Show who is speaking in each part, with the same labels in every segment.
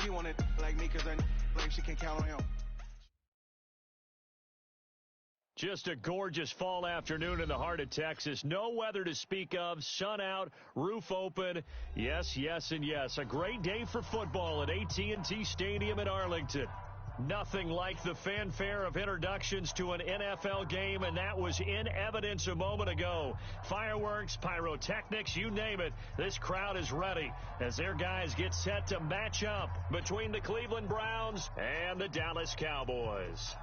Speaker 1: She wanted like me because her like she can count on him.
Speaker 2: Just a gorgeous fall afternoon in the heart of Texas. No weather to speak of. Sun out, roof open. Yes, yes, and yes. A great day for football at AT&T Stadium in Arlington. Nothing like the fanfare of introductions to an NFL game, and that was in evidence a moment ago. Fireworks, pyrotechnics, you name it. This crowd is ready as their guys get set to match up between the Cleveland Browns and the Dallas Cowboys.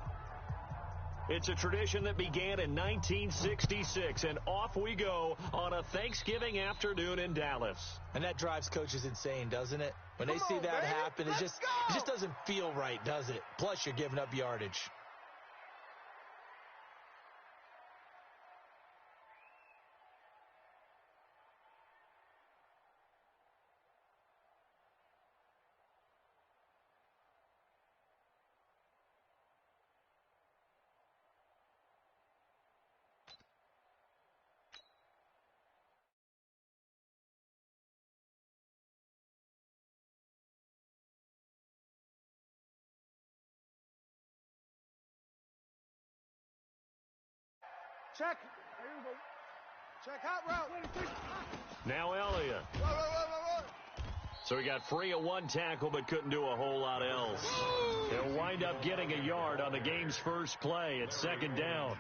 Speaker 2: It's a tradition that began in 1966, and off we go on a Thanksgiving afternoon in Dallas.
Speaker 3: And that drives coaches insane, doesn't it? When they see that happen, it just doesn't feel right, does it? Plus, you're giving up yardage.
Speaker 1: Check. Check hot route.
Speaker 2: Now Elliott. So he got free of one tackle but couldn't do a whole lot else. He'll wind up getting a yard on the game's first play. It's second down.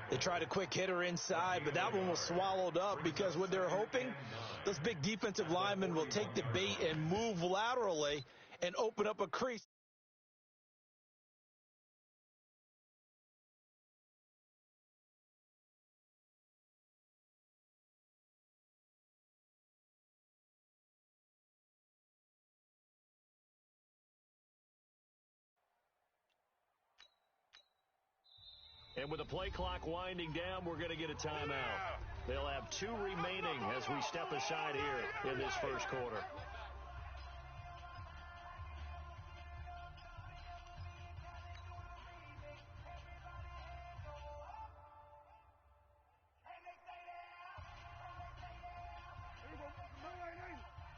Speaker 3: They tried a quick hitter inside, but that one was swallowed up because what they're hoping, those big defensive linemen will take the bait and move laterally and open up a crease.
Speaker 2: And with the play clock winding down, we're going to get a timeout. They'll have 2 remaining as we step aside here in this first quarter.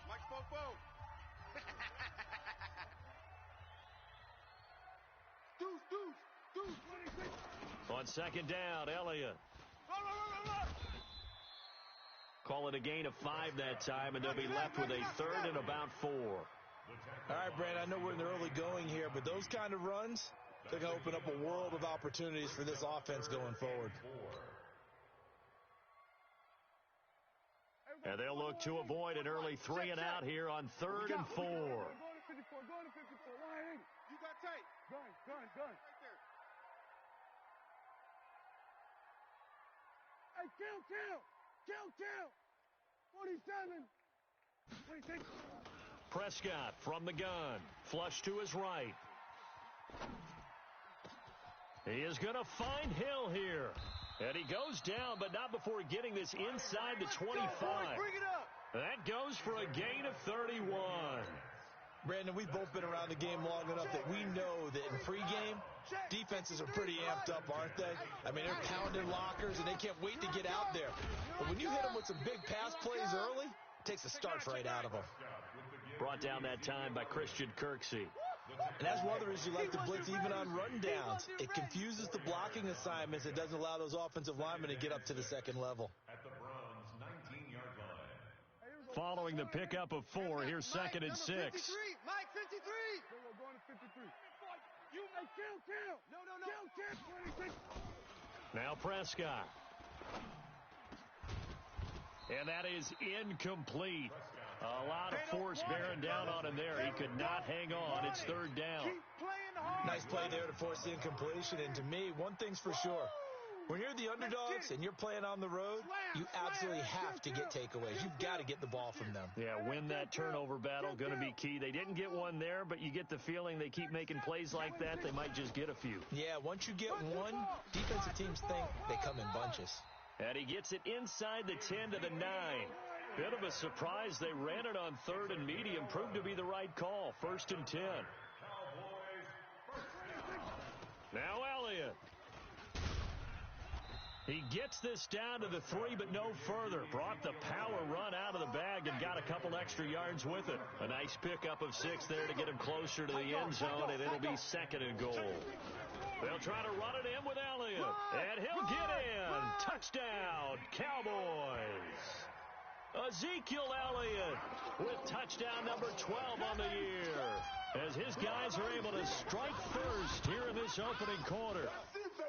Speaker 1: Mike Spoke. Deuce.
Speaker 2: On second down, Elliott. Call it a gain of 5 that time, and they'll be left with a third and about 4.
Speaker 3: All right, Brand, I know we're in the early going here, but those kind of runs, they're going to open up a world of opportunities for this offense going forward.
Speaker 2: And they'll look to avoid an early 3 and out here on 3rd and 4.
Speaker 1: Go to 54. You got tight. Gun. Right there. Hey, count. 47. 26.
Speaker 2: Prescott from the gun. Flush to his right. He is going to find Hill here. And he goes down, but not before getting this inside the 25.
Speaker 1: Bring it up.
Speaker 2: That goes for a gain of 31.
Speaker 3: Brandon, we've both been around the game long enough that we know that in pregame, defenses are pretty amped up, aren't they? I mean, they're pounding lockers, and they can't wait to get out there. But when you hit them with some big pass plays early, it takes the starch right out of them.
Speaker 2: Brought down that time by Christian Kirksey.
Speaker 3: And that's one of the reasons you like to blitz even on run downs. It confuses the blocking assignments. It doesn't allow those offensive linemen to get up to the second level.
Speaker 2: Following the pickup of 4, here's second and 6.
Speaker 1: Mike, 53. Going to 53. You count. No. 26.
Speaker 2: Now Prescott. And that is incomplete. A lot of force bearing down on him there. He could not hang on. It's 3rd down.
Speaker 3: Nice play there to force the incompletion. And to me, one thing's for sure. When you're the underdogs and you're playing on the road, you absolutely have to get takeaways. You've got to get the ball from them.
Speaker 2: Yeah, win that turnover battle, going to be key. They didn't get one there, but you get the feeling they keep making plays like that, they might just get a few.
Speaker 3: Yeah, once you get one, defensive teams think they come in bunches.
Speaker 2: And he gets it inside the 10 to the 9. Bit of a surprise. They ran it on 3rd and medium. Proved to be the right call. 1st and 10. Now Elliott. He gets this down to the 3, but no further. Brought the power run out of the bag and got a couple extra yards with it. A nice pickup of 6 there to get him closer to the end zone, and it'll be 2nd and goal. They'll try to run it in with Elliott, and he'll get in. Touchdown, Cowboys. Ezekiel Elliott with touchdown number 12 on the year, as his guys are able to strike first here in this opening quarter.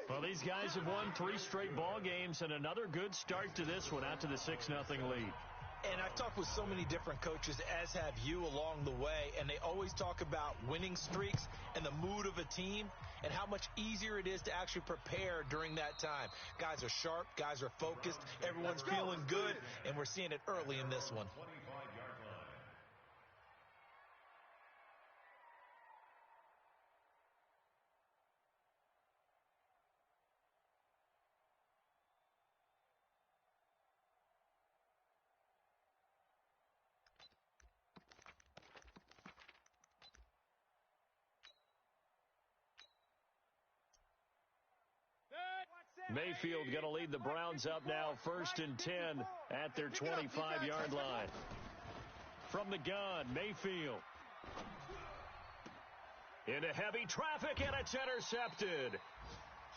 Speaker 2: Well, these guys have won 3 straight ball games, and another good start to this one out to the 6-0 lead.
Speaker 3: And I've talked with so many different coaches, as have you, along the way, and they always talk about winning streaks and the mood of a team and how much easier it is to actually prepare during that time. Guys are sharp, guys are focused, everyone's feeling good, and we're seeing it early in this one.
Speaker 2: Mayfield going to lead the Browns up now, 1st and 10 at their 25-yard line. From the gun, Mayfield. Into heavy traffic, and it's intercepted.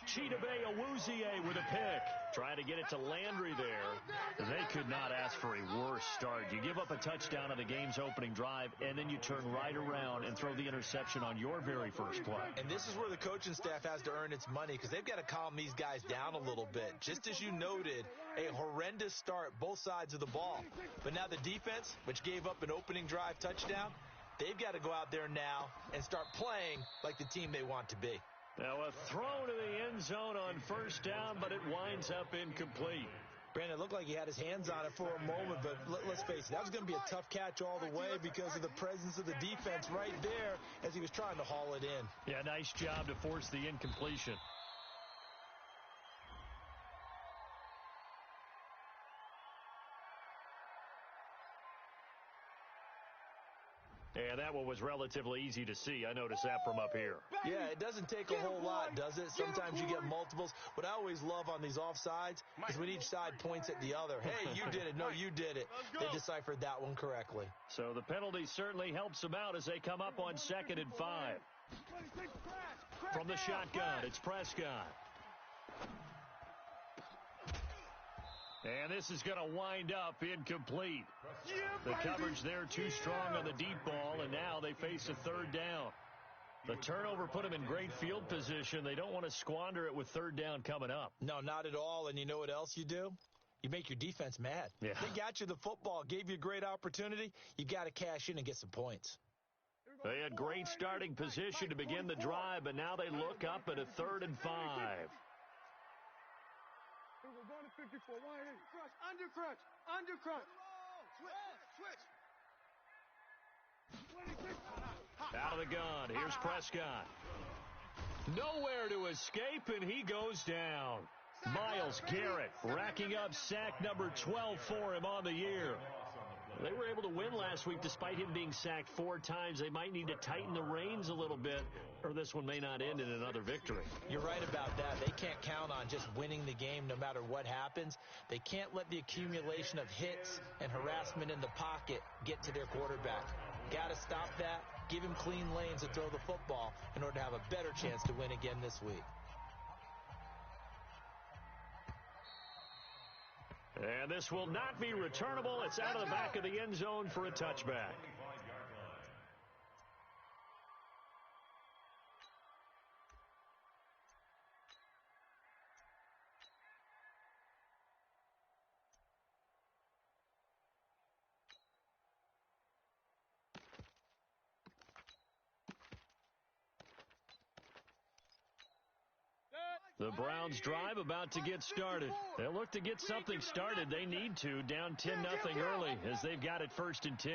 Speaker 2: Chidobe Awuzie with a pick. Trying to get it to Landry there. They could not ask for a worse start. You give up a touchdown on the game's opening drive, and then you turn right around and throw the interception on your very first play.
Speaker 3: And this is where the coaching staff has to earn its money, because they've got to calm these guys down a little bit. Just as you noted, a horrendous start both sides of the ball. But now the defense, which gave up an opening drive touchdown, they've got to go out there now and start playing like the team they want to be.
Speaker 2: Now a throw to the end zone on 1st down, but it winds up incomplete.
Speaker 3: Brandon, it looked like he had his hands on it for a moment, but let's face it, that was going to be a tough catch all the way because of the presence of the defense right there as he was trying to haul it in.
Speaker 2: Yeah, nice job to force the incompletion. And that one was relatively easy to see. I noticed that from up here.
Speaker 3: Yeah, it doesn't take a whole lot, does it? Sometimes you get multiples. What I always love on these offsides is when each side points at the other. Hey, you did it. No, you did it. They deciphered that one correctly.
Speaker 2: So the penalty certainly helps them out as they come up on 2nd and 5. From the shotgun, it's Prescott. And this is going to wind up incomplete. The coverage there too strong on the deep ball, and now they face a 3rd down. The turnover put them in great field position. They don't want to squander it with 3rd down coming up.
Speaker 3: No, not at all. And you know what else you do? You make your defense mad.
Speaker 2: Yeah.
Speaker 3: They got you the football, gave you a great opportunity. You got to cash in and get some points.
Speaker 2: They had great starting position to begin the drive, but now they look up at a 3rd and 5.
Speaker 1: Undercrunch.
Speaker 2: Out of the gun, here's Prescott. Nowhere to escape, and he goes down. Myles Garrett racking up sack number 12 for him on the year. They were able to win last week despite him being sacked 4 times. They might need to tighten the reins a little bit, or this one may not end in another victory.
Speaker 3: You're right about that. They can't count on just winning the game no matter what happens. They can't let the accumulation of hits and harassment in the pocket get to their quarterback. Got to stop that, give him clean lanes to throw the football in order to have a better chance to win again this week.
Speaker 2: And this will not be returnable. It's out of the back of the end zone for a touchback. The Browns drive about to get started. They'll look to get something started. They need to, down 10-0 early as they've got it 1st and 10.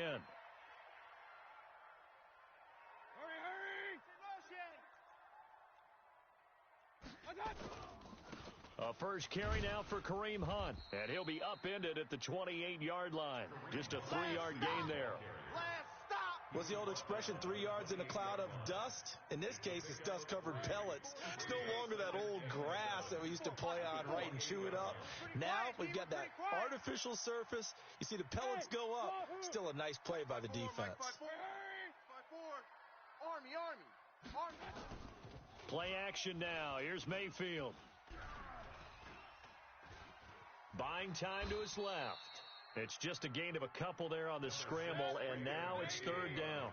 Speaker 2: A first carry now for Kareem Hunt, and he'll be upended at the 28-yard line. Just a 3-yard gain there.
Speaker 1: Last stop.
Speaker 3: What's the old expression, 3 yards in a cloud of dust? In this case, it's dust-covered pellets. It's no longer that old grass that we used to play on, right, and chew it up. Now we've got that artificial surface. You see the pellets go up. Still a nice play by the defense.
Speaker 1: Army.
Speaker 2: Play action now. Here's Mayfield. Buying time to his left. It's just a gain of a couple there on the scramble, and now it's third down.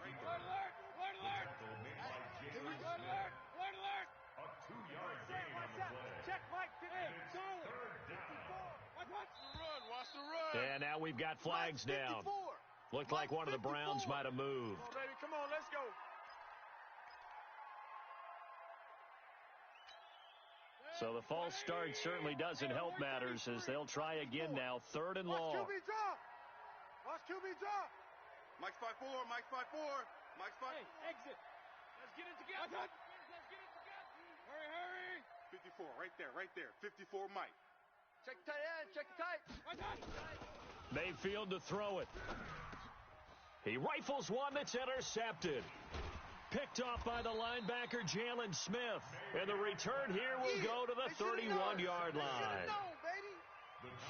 Speaker 2: And now we've got flags down. Looked like one of the Browns might have moved.
Speaker 1: Come on, let's go.
Speaker 2: So the false start certainly doesn't help matters as they'll try again now. Third and long.
Speaker 1: Watch QB drop. Watch QB drop. Mike's 5-4. Mike's 5-4. Mike's 5. Hey, exit. Let's get it together. Let's get it together. Hurry. 54, right there. 54, Mike. Check the tight end. Check the tight.
Speaker 2: Mayfield to throw it. He rifles one that's intercepted. Picked off by the linebacker, Jalen Smith. And the return here will go to the 31-yard line.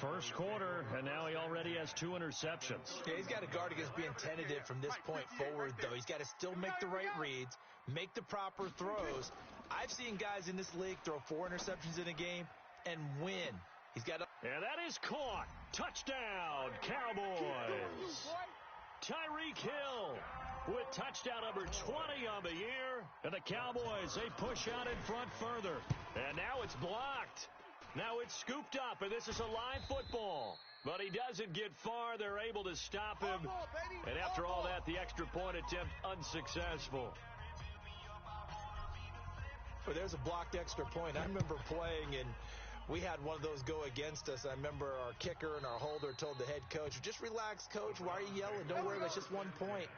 Speaker 2: First quarter, and now he already has 2 interceptions.
Speaker 3: Yeah, he's got to guard against being tentative from this point forward, though. He's got to still make the right reads, make the proper throws. I've seen guys in this league throw 4 interceptions in a game and win. He's got to...
Speaker 2: And that is caught. Touchdown, Cowboys. Tyreek Hill with touchdown number 20 on the year. And the Cowboys, they push out in front further. And now it's blocked. Now it's scooped up, and this is a live football. But he doesn't get far. They're able to stop him. And after all that, the extra point attempt unsuccessful.
Speaker 3: Well, there's a blocked extra point. I remember playing, and we had one of those go against us. I remember our kicker and our holder told the head coach, just relax, coach. Why are you yelling? Don't worry, that's just 1 point.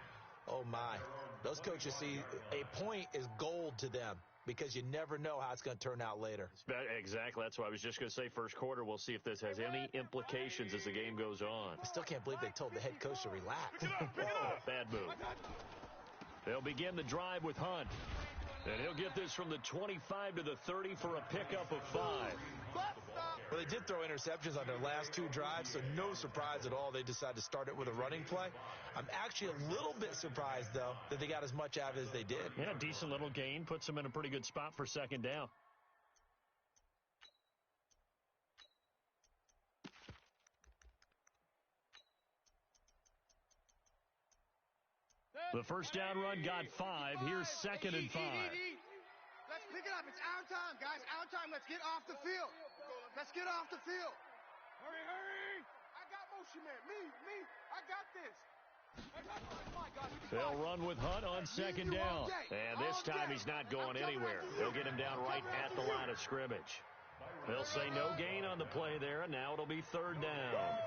Speaker 3: Oh, my. Those coaches see a point is gold to them because you never know how it's going to turn out later.
Speaker 2: Exactly. That's what I was just going to say. First quarter, we'll see if this has any implications as the game goes on.
Speaker 3: I still can't believe they told the head coach to relax.
Speaker 2: Bad move. They'll begin the drive with Hunt. And he'll get this from the 25 to the 30 for a pickup of 5.
Speaker 3: Well, they did throw interceptions on their last 2 drives, so no surprise at all they decided to start it with a running play. I'm actually a little bit surprised, though, that they got as much out of it as they did.
Speaker 2: Yeah, decent little gain. Puts them in a pretty good spot for second down. The first down run got 5. Here's second and 5.
Speaker 1: Let's pick it up. It's our time, guys. Our time. Let's get off the field. Let's get off the field. Hurry. I got motion, man. Me. I got this.
Speaker 2: They'll run with Hunt on second down. And this time he's not going anywhere. They'll get him down right at the line of scrimmage. They'll say no gain on the play there, and now it'll be third down.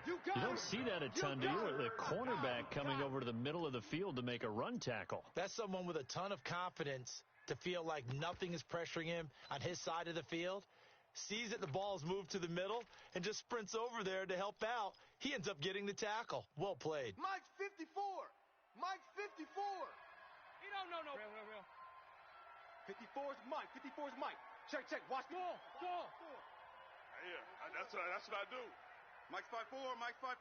Speaker 2: You don't see that a ton, do you? The cornerback coming over to the middle of the field to make a run tackle.
Speaker 3: That's someone with a ton of confidence to feel like nothing is pressuring him on his side of the field. Sees that the ball's moved to the middle and just sprints over there to help out. He ends up getting the tackle. Well played.
Speaker 1: Mike's 54. Mike's 54. He don't know no. Real. 54 is Mike. 54 is Mike. Check. Watch the ball. Yeah, that's what I do. Mike's 5-4. Mike's 5-4.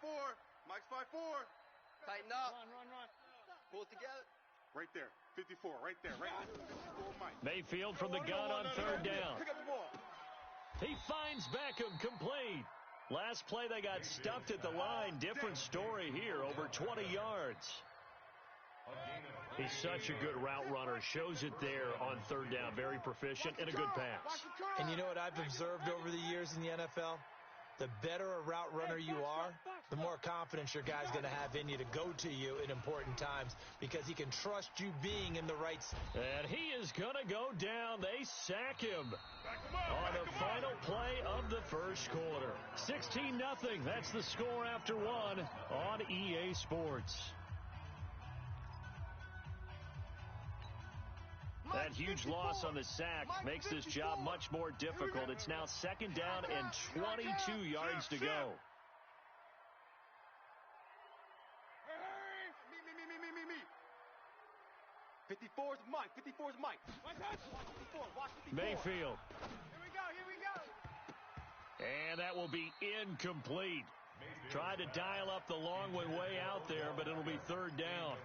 Speaker 1: Mike's 5-4.
Speaker 4: Tighten up.
Speaker 1: Run.
Speaker 4: Pull it together.
Speaker 1: Right there. 54. Right there. 54 Mike.
Speaker 2: Mayfield from the gun on third down.
Speaker 1: Pick up the ball.
Speaker 2: He finds Beckham complete. Last play they got stuffed at the line. Different story here. Over 20 yards. He's such a good route runner. Shows it there on third down. Very proficient and a good pass.
Speaker 3: And you know what I've observed over the years in the NFL? The better a route runner you are, the more confidence your guy's going to have in you to go to you in important times because he can trust you being in the right spot.
Speaker 2: And he is going to go down. They sack him on the final play of the first quarter. 16-0. That's the score after one on EA Sports. That huge loss on the sack makes this job much more difficult. It's now second down and 22 yards to go.
Speaker 1: Me. 54 is Mike. 54 is Mike. Watch 54. Watch 54.
Speaker 2: Mayfield.
Speaker 1: Here we go. Here we go.
Speaker 2: And that will be incomplete. Tried to dial up the long one way out there, but it'll be third down.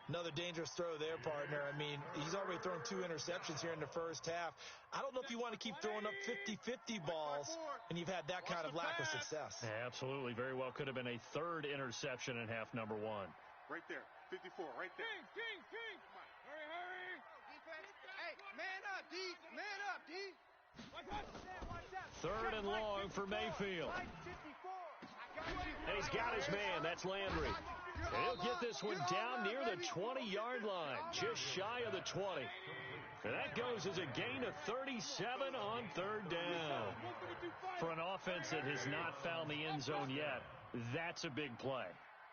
Speaker 3: Another dangerous throw there, partner. I mean, he's already thrown 2 interceptions here in the first half. I don't know if you want to keep throwing up 50-50 balls, and you've had that kind of lack of success.
Speaker 2: Absolutely. Very well could have been a third interception in half number 1.
Speaker 1: Right there. 54, right there. King. Hurry. Defense. Hey, man up, D. Man up, D. Watch out.
Speaker 2: Third and long for Mayfield. And he's got his man. That's Landry. And he'll get this one down near the 20-yard line, just shy of the 20. And that goes as a gain of 37 on third down. For an offense that has not found the end zone yet, that's a big play.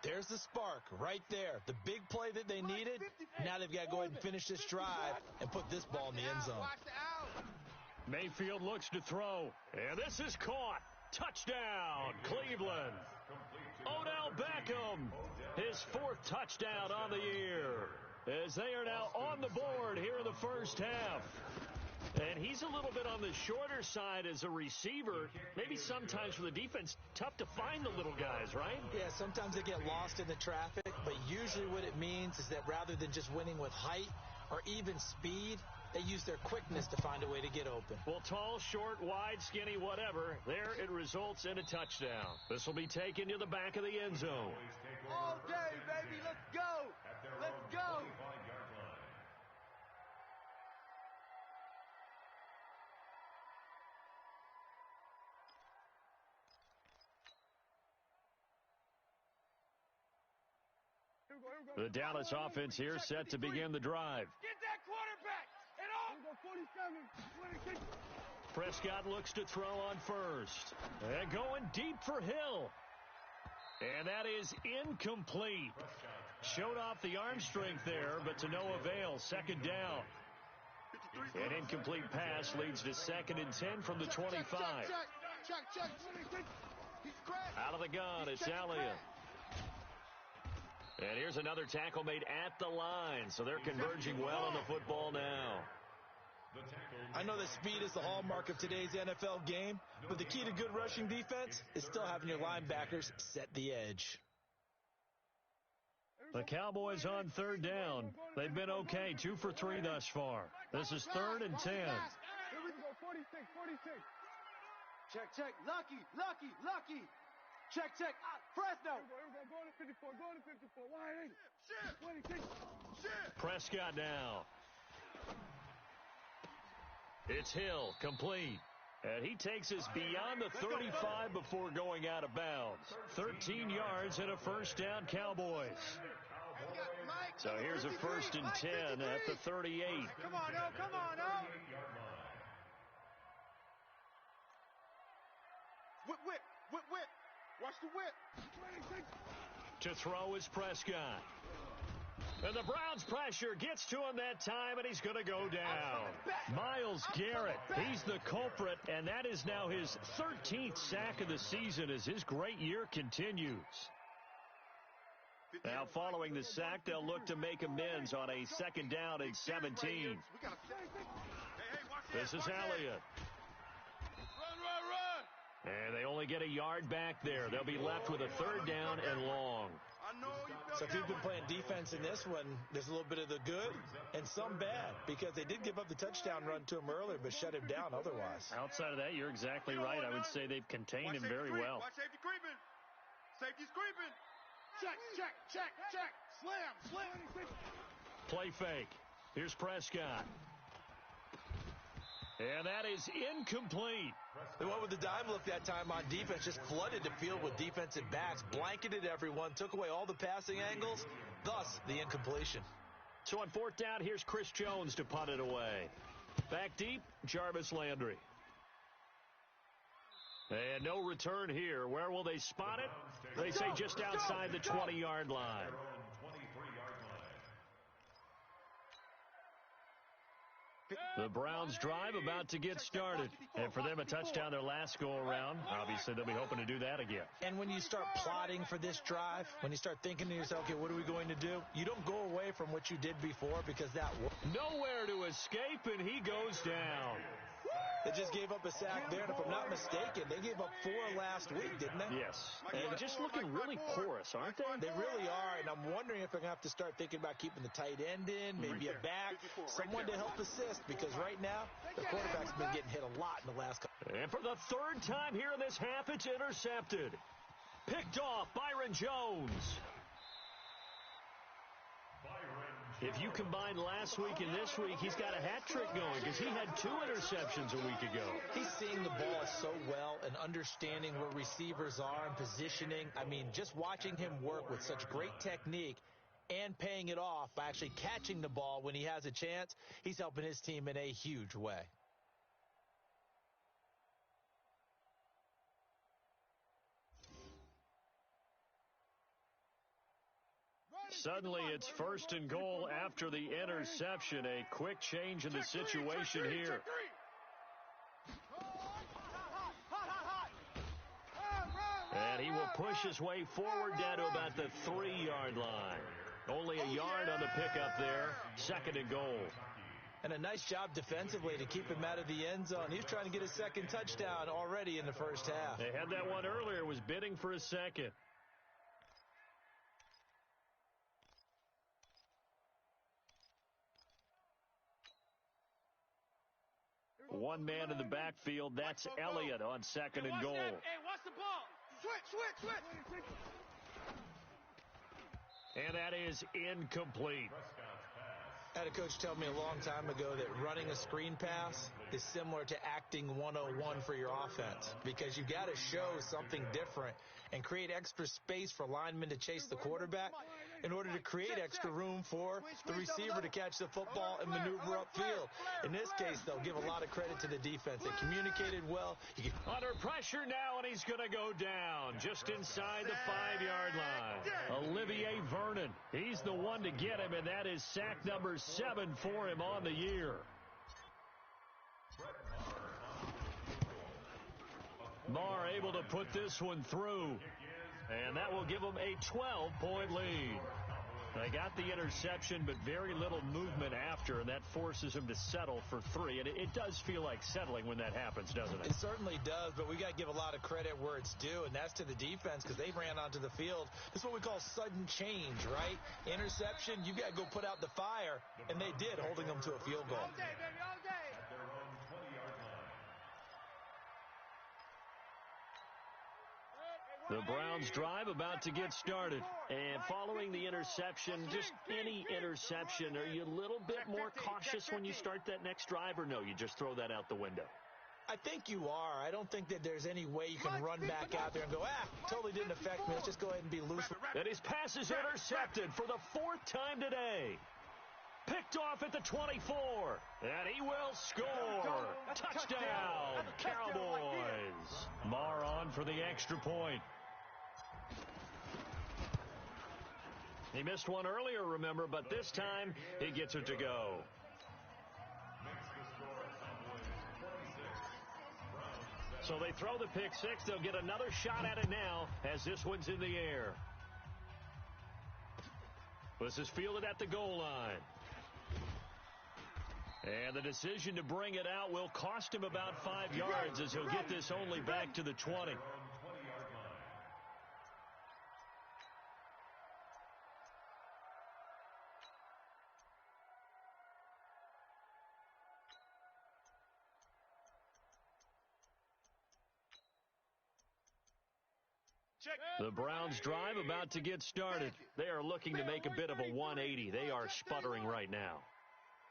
Speaker 3: There's the spark right there. The big play that they needed. Now they've got to go ahead and finish this drive and put this ball in the end zone.
Speaker 2: Mayfield looks to throw, and this is caught. Touchdown, Cleveland. Odell Beckham, his 4th touchdown on the year, as they are now on the board here in the first half. And he's a little bit on the shorter side as a receiver. Maybe sometimes for the defense, tough to find the little guys, right?
Speaker 3: Yeah, sometimes they get lost in the traffic, but usually what it means is that rather than just winning with height or even speed, they use their quickness to find a way to get open.
Speaker 2: Well, tall, short, wide, skinny, whatever, there it results in a touchdown. This will be taken to the back of the end zone.
Speaker 1: All day, baby. Let's go. Let's go.
Speaker 2: The Dallas offense here set to begin the drive.
Speaker 1: Get that quarterback. And off.
Speaker 2: Prescott looks to throw on first. And going deep for Hill. And that is incomplete. Showed off the arm strength there, but to no avail. Second down. An incomplete pass leads to 2nd and 10 from the 25.
Speaker 1: Check.
Speaker 2: Out of the gun, it's Elliott. And here's another tackle made at the line, so they're converging well on the football now.
Speaker 3: I know that speed is the hallmark of today's NFL game, but the key to good rushing defense is still having your linebackers set the edge.
Speaker 2: The Cowboys on third down. They've been okay, 2 for 3 thus far. This is 3rd and 10.
Speaker 1: Here we go, 46. Check. Lucky. Check. Fresno. Go to 54. Wide 86.
Speaker 2: Prescott now. It's Hill, complete. And he takes us beyond the 35 before going out of bounds. 13 yards and a first down, Cowboys. So here's a 1st and 10 at the 38.
Speaker 1: Come on, now. Whip. Watch the whip.
Speaker 2: To throw is Prescott. And the Browns pressure gets to him that time, and he's going to go down. Myles Garrett, he's the culprit, and that is now his 13th sack of the season as his great year continues. Now, following the sack, they'll look to make amends on a 2nd down and 17. This is Elliott.
Speaker 1: Run.
Speaker 2: And they only get a yard back there. They'll be left with a 3rd down and long.
Speaker 3: So if you've been playing defense in this one, there's a little bit of the good and some bad, because they did give up the touchdown run to him earlier, but shut him down otherwise.
Speaker 2: Outside of that, you're exactly right. I would say they've contained him very well.
Speaker 1: Watch safety creeping. Safety's creeping. Check. Slam.
Speaker 2: Play fake. Here's Prescott. And that is incomplete.
Speaker 3: They went with the dime look that time on defense, just flooded the field with defensive backs, blanketed everyone, took away all the passing angles, thus the incompletion.
Speaker 2: So on 4th down, here's Chris Jones to punt it away. Back deep, Jarvis Landry. And no return here. Where will they spot it? They say just outside the 20-yard line. The Browns drive about to get started. And for them, a touchdown their last go-around. Obviously, they'll be hoping to do that again.
Speaker 3: And when you start plotting for this drive, when you start thinking to yourself, okay, what are we going to do? You don't go away from what you did before because that worked.
Speaker 2: Nowhere to escape, and he goes down.
Speaker 3: They just gave up a sack there, and if I'm not mistaken, they gave up 4 last week, didn't they?
Speaker 2: Yes, and just looking really porous, aren't they?
Speaker 3: They really are, and I'm wondering if they're going to have to start thinking about keeping the tight end in, maybe a back, someone to help assist, because right now, the quarterback's been getting hit a lot in the last couple.
Speaker 2: And for the 3rd time here in this half, it's intercepted. Picked off, Byron Jones. If you combine last week and this week, he's got a hat trick going because he had 2 interceptions a week ago.
Speaker 3: He's seeing the ball so well and understanding where receivers are and positioning. I mean, just watching him work with such great technique and paying it off by actually catching the ball when he has a chance, he's helping his team in a huge way.
Speaker 2: Suddenly, it's 1st and goal after the interception. A quick change in the situation here. And he will push his way forward down to about the 3-yard line. Only a yard on the pickup there. 2nd and goal.
Speaker 3: And a nice job defensively to keep him out of the end zone. He's trying to get his 2nd touchdown already in the first half.
Speaker 2: They had that one earlier, was bidding for a 2nd. One man in the backfield. That's Elliott on 2nd and goal.
Speaker 1: Hey, watch the ball. Switch.
Speaker 2: And that is incomplete.
Speaker 3: I had a coach tell me a long time ago that running a screen pass is similar to acting 101 for your offense because you got to show something different and create extra space for linemen to chase the quarterback in order to create extra room for the receiver to catch the football and maneuver upfield. In this case, they'll give a lot of credit to the defense. They communicated well.
Speaker 2: Under pressure now, and he's going to go down just inside the 5-yard line. Olivier Vernon, he's the one to get him, and that is sack number 7 for him on the year. Marr able to put this one through, and that will give them a 12-point lead. They got the interception, but very little movement after, and that forces him to settle for 3. And it does feel like settling when that happens, doesn't it?
Speaker 3: It certainly does, but we got to give a lot of credit where it's due, and that's to the defense because they ran onto the field. This is what we call sudden change, right? Interception, you got to go put out the fire, and they did, holding them to a field goal.
Speaker 1: All day, baby, all day.
Speaker 2: The Browns drive about to get started. And following the interception, just any interception, are you a little bit more cautious when you start that next drive, or no, you just throw that out the window?
Speaker 3: I think you are. I don't think that there's any way you can run back out there and go, totally didn't affect me. Let's just go ahead and be loose.
Speaker 2: And his pass is intercepted for the 4th time today. Picked off at the 24. And he will score. Touchdown, Cowboys. Marr on for the extra point. He missed one earlier, remember, but this time he gets it to go. So they throw the pick 6. They'll get another shot at it now as this one's in the air. This is fielded at the goal line. And the decision to bring it out will cost him about 5 yards as he'll get this only back to the 20. The Browns drive about to get started. They are looking to make a bit of a 180. They are sputtering right now.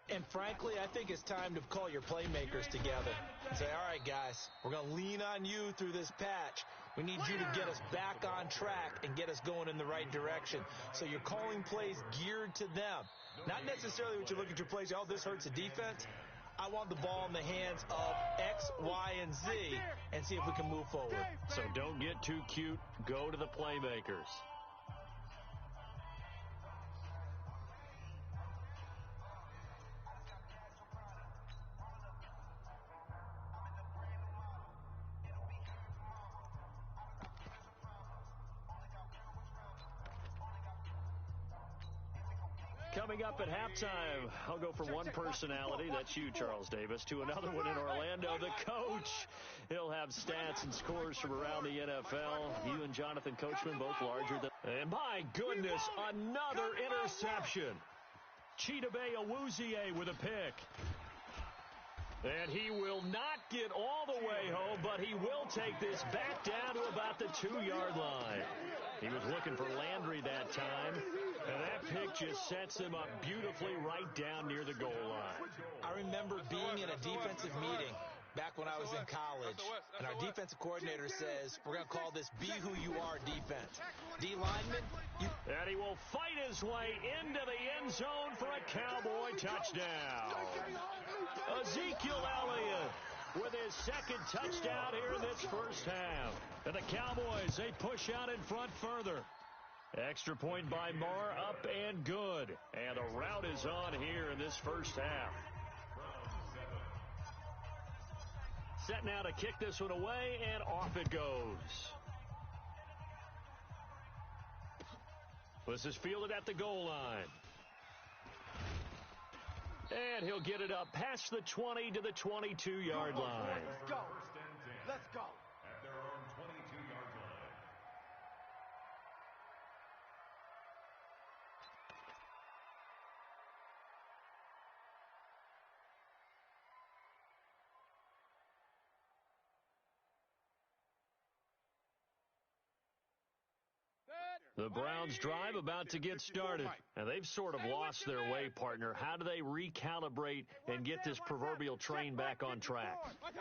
Speaker 3: And frankly, I think it's time to call your playmakers together and say, all right, guys, we're going to lean on you through this patch. We need you to get us back on track and get us going in the right direction. So you're calling plays geared to them. Not necessarily what you look at your plays, this hurts the defense. I want the ball in the hands of X, Y, and Z and see if we can move forward.
Speaker 2: So don't get too cute. Go to the playmakers. Coming up at halftime, I'll go from one personality, that's you, Charles Davis, to another one in Orlando, the coach. He'll have stats and scores from around the NFL. You and Jonathan Coachman, both larger than... And my goodness, another interception. Chidobe Awuzie with a pick. And he will not get all the way home, but he will take this back down to about the 2-yard line. He was looking for Landry that time, and that pick just sets him up beautifully right down near the goal line.
Speaker 3: I remember being in a defensive meeting back when I was in college, and our defensive coordinator says, we're going to call this Be Who You Are defense. D lineman,
Speaker 2: and he will fight his way into the end zone for a Cowboy touchdown. Ezekiel Elliott with his second touchdown here in this first half. And the Cowboys, they push out in front further. Extra point by Marr, up and good. And the route is on here in this first half. Set now to kick this one away, and off it goes. This is fielded at the goal line. And he'll get it up past the 20 to the 22-yard line.
Speaker 1: Let's go. Let's go.
Speaker 5: At their own 22-yard line.
Speaker 2: The Browns drive about to get started, and they've sort of lost their way, partner. How do they recalibrate and get this proverbial train back on track?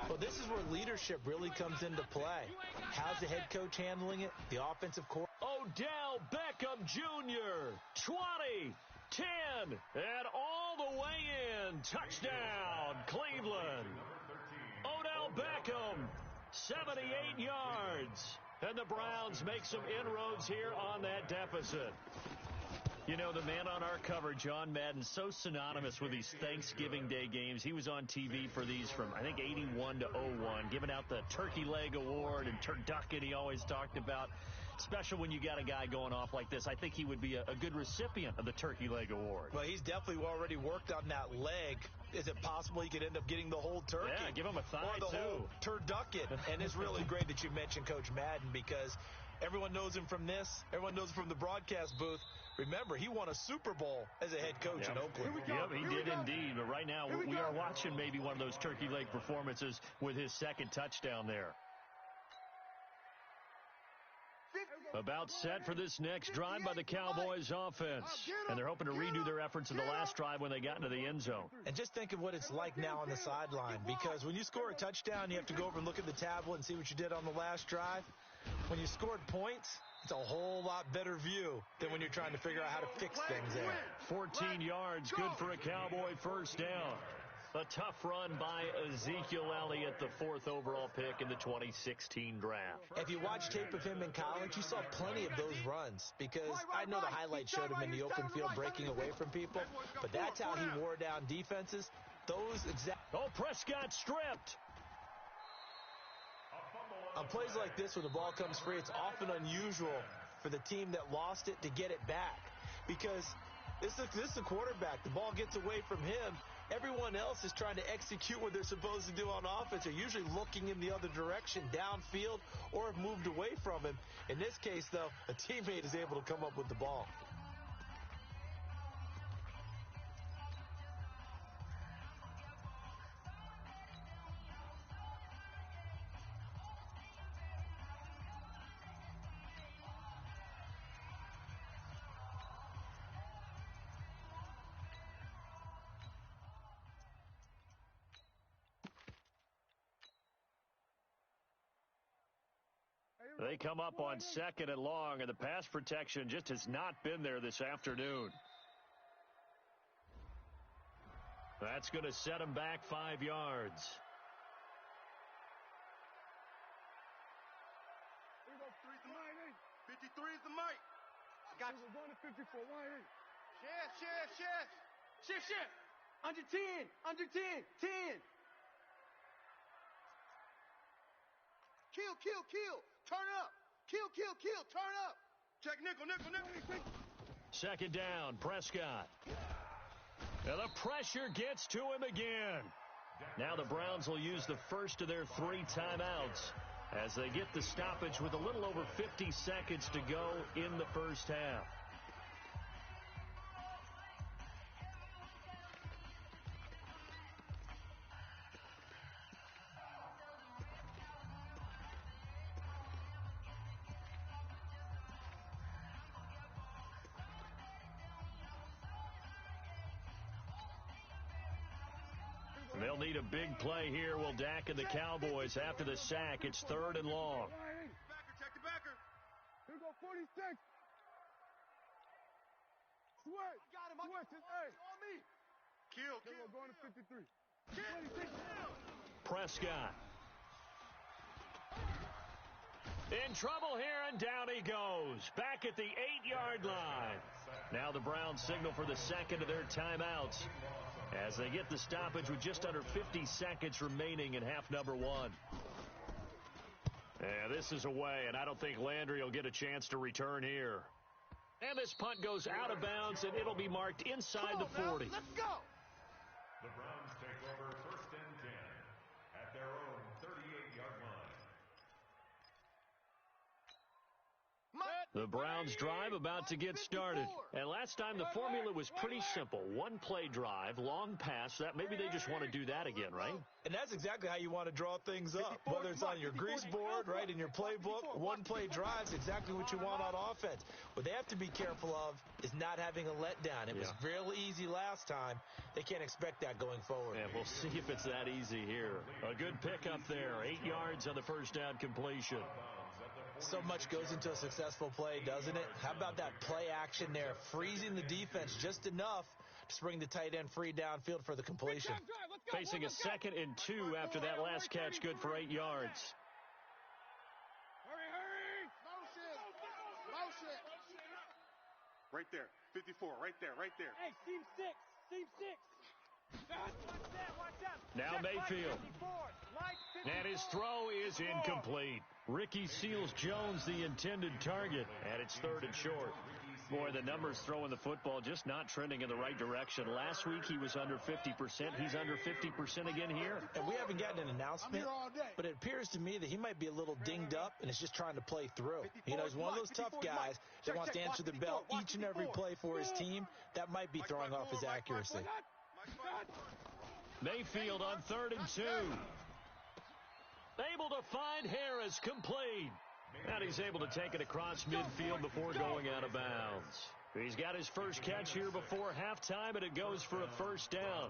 Speaker 3: Well, this is where leadership really comes into play. How's the head coach handling it? The offensive coordinator.
Speaker 2: Odell Beckham Jr., 20, 10, and all the way in. Touchdown, Cleveland. Odell Beckham, 78 yards. And the Browns make some inroads here on that deficit. You know, the man on our cover, John Madden, so synonymous with these Thanksgiving Day games. He was on TV for these from, I think, 81 to 01, giving out the Turkey Leg Award and turducken he always talked about. Special when you got a guy going off like this. I think he would be a good recipient of the Turkey Leg Award.
Speaker 3: Well, he's definitely already worked on that leg. Is it possible he could end up getting the whole turkey?
Speaker 2: Yeah, give him a thigh,
Speaker 3: or the
Speaker 2: too.
Speaker 3: whole turducken. And it's really great that you mentioned Coach Madden, because everyone knows him from this. Everyone knows him from the broadcast booth. Remember, he won a Super Bowl as a head coach in Oakland.
Speaker 2: Yep, he did indeed. But right now, we are watching maybe one of those turkey leg performances with his second touchdown there. About set for this next drive by the Cowboys offense. And they're hoping to redo their efforts in the last drive when they got into the end zone.
Speaker 3: And just think of what it's like now on the sideline, because when you score a touchdown, you have to go over and look at the tablet and see what you did on the last drive. When you scored points, it's a whole lot better view than when you're trying to figure out how to fix things there.
Speaker 2: 14 yards, good for a Cowboy first down. A tough run by Ezekiel Elliott, the 4th overall pick in the 2016 draft.
Speaker 3: If you watch tape of him in college, you saw plenty of those runs, because I know the highlights showed him in the open field breaking away from people, but that's how he wore down defenses. Those exact...
Speaker 2: Oh, Prescott stripped.
Speaker 3: On plays like this, when the ball comes free, it's often unusual for the team that lost it to get it back, because this is a quarterback. The ball gets away from him. Everyone else is trying to execute what they're supposed to do on offense. They're usually looking in the other direction, downfield, or have moved away from him. In this case, though, a teammate is able to come up with the ball.
Speaker 2: They come up on 2nd and long, and the pass protection just has not been there this afternoon. That's going to set them back 5 yards.
Speaker 1: Here we go, 53 is the mic. Got you. We're going to 54. Shift. Under 10. 10. Kill. Turn up. Kill. Turn up. Check nickel.
Speaker 2: Second down, Prescott. And the pressure gets to him again. Now the Browns will use the first of their 3 timeouts as they get the stoppage with a little over 50 seconds to go in the first half. They'll need a big play here. Will Dak and the Cowboys after the sack. It's 3rd and long.
Speaker 1: Backer, check the backer. Here we go, 46. Switch. Got him. Hey. On me. Kill. Going to 53.
Speaker 2: Prescott. In trouble here, and down he goes. Back at the 8-yard line. Now the Browns signal for the second of their timeouts as they get the stoppage with just under 50 seconds remaining in half number 1. Yeah, this is away, and I don't think Landry will get a chance to return here. And this punt goes out of bounds, and it'll be marked inside the 40.
Speaker 1: Let's go.
Speaker 5: The Browns take over 1st and 10 at their own 38-yard line.
Speaker 2: The Browns drive about to get started. And last time the formula was pretty simple. 1-play drive, long pass. That maybe they just want to do that again, right?
Speaker 3: And that's exactly how you want to draw things up. Whether it's on your grease board, right, in your playbook, 1-play drive's exactly what you want on offense. What they have to be careful of is not having a letdown. It was real easy last time. They can't expect that going forward.
Speaker 2: And we'll see if it's that easy here. A good pickup there. 8 yards on the first down completion.
Speaker 3: So much goes into a successful play, doesn't it? How about that play action there, freezing the defense just enough to bring the tight end free downfield for the completion.
Speaker 2: Facing a 2nd and 2 after that last catch, good for 8 yards.
Speaker 1: Hurry! Motion! Right there, 54, right there.
Speaker 6: Hey, seam 6. Watch out.
Speaker 2: Now Mayfield. And his throw is incomplete. Ricky Seals-Jones, the intended target, and it's 3rd and short. Boy, the numbers throwing the football just not trending in the right direction. Last week he was under 50%. He's under 50% again here.
Speaker 3: And we haven't gotten an announcement, but it appears to me that he might be a little dinged up and is just trying to play through. You know, he's one of those tough guys that wants to answer the bell each and every play for his team. That might be throwing off his accuracy.
Speaker 2: Mayfield on 3rd and 2. Able to find Harris, complete. And he's able to take it across midfield before going out of bounds. He's got his first catch here before halftime, and it goes for a first down.